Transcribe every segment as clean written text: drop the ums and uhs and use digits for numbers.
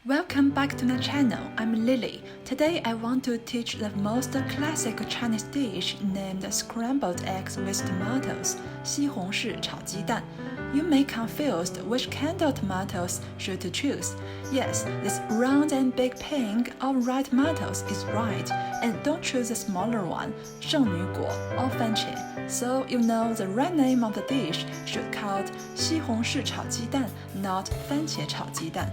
Welcome back to my channel. I'm Lily. Today I want to teach the most classic Chinese dish named scrambled eggs with tomatoes, 西红柿炒鸡蛋. You may confused which kind of tomatoes should to choose. Yes, this round and big pink or red tomatoes is right, and don't choose the smaller one, 圣女果 or 番茄. So you know the right name of the dish should called 西红柿炒鸡蛋, not 番茄炒鸡蛋.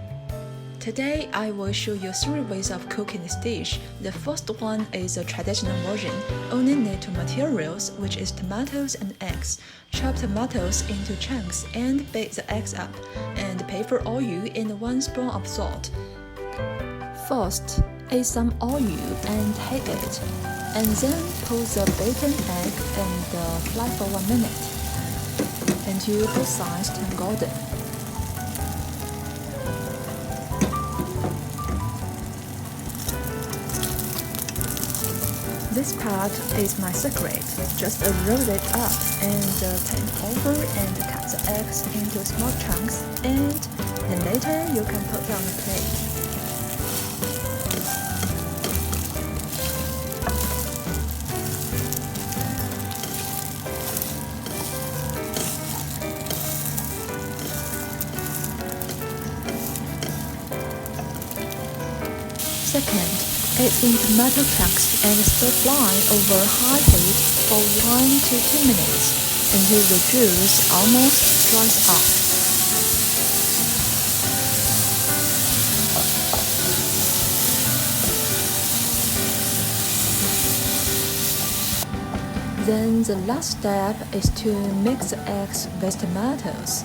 Today, I will show you 3 ways of cooking this dish. The first one is a traditional version. Only need 2 materials, which is tomatoes and eggs. Chop tomatoes into chunks and bake the eggs up. And paper oil and 1 spoon of salt. First, add some oil and heat it. And then put the beaten egg and fry for 1 minute until both sides turn golden. This part is my secret. Just roll it up and turn it over and cut the eggs into small chunks, and then later you can put on the plate. Second, add in tomato chunks and stir-fry over high heat for 1 to 2 minutes until the juice almost dries off. Then the last step is to mix the eggs with tomatoes.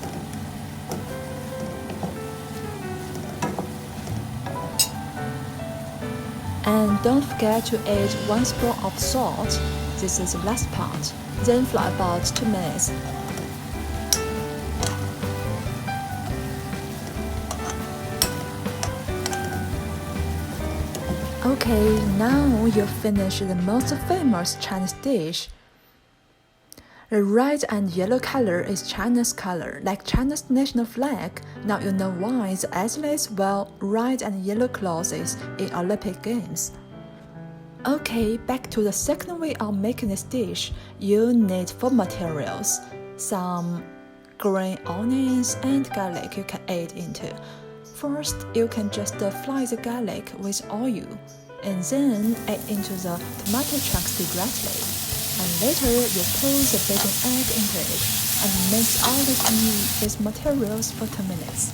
And don't forget to add 1 spoon of salt. This is the last part. Then fry about 2 minutes. Okay, now you've finished the most famous Chinese dish. The red and yellow color is China's color, like China's national flag. Now you know why the athletes wear red and yellow clothes in Olympic Games. Okay, back to the second way of making this dish. You need 4 materials. Some green onions and garlic you can add into. First, you can just fry the garlic with oil, and then add into the tomato chunks directly. And later, you pour the beaten egg into it and mix all these materials for 2 minutes.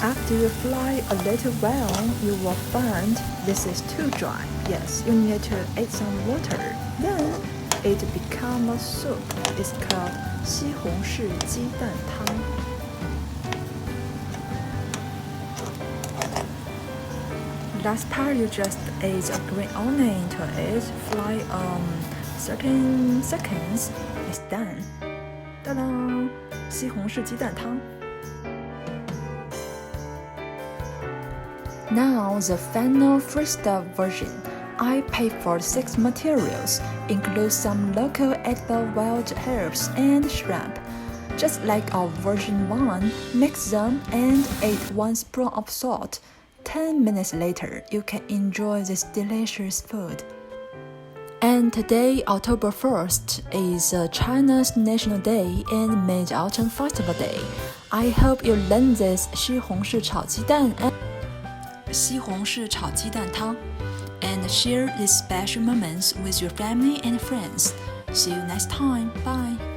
After you fry a little while, you will find this is too dry. Yes, you need to add some water. Then it becomes a soup. It's called 西红柿鸡蛋汤. Last part, you just add a green onion into it, fry 13 seconds. It's done. Ta-da! 西红柿鸡蛋汤. Now the final freestyle version. I paid for 6 materials, include some local edible wild herbs and shrimp. Just like our version 1, mix them and add 1 spoon of salt. 10 minutes later, you can enjoy this delicious food. And today, October 1st, is China's National Day and Mid-Autumn Festival Day. I hope you learn this 西红柿炒鸡蛋汤 and share these special moments with your family and friends. See you next time. Bye.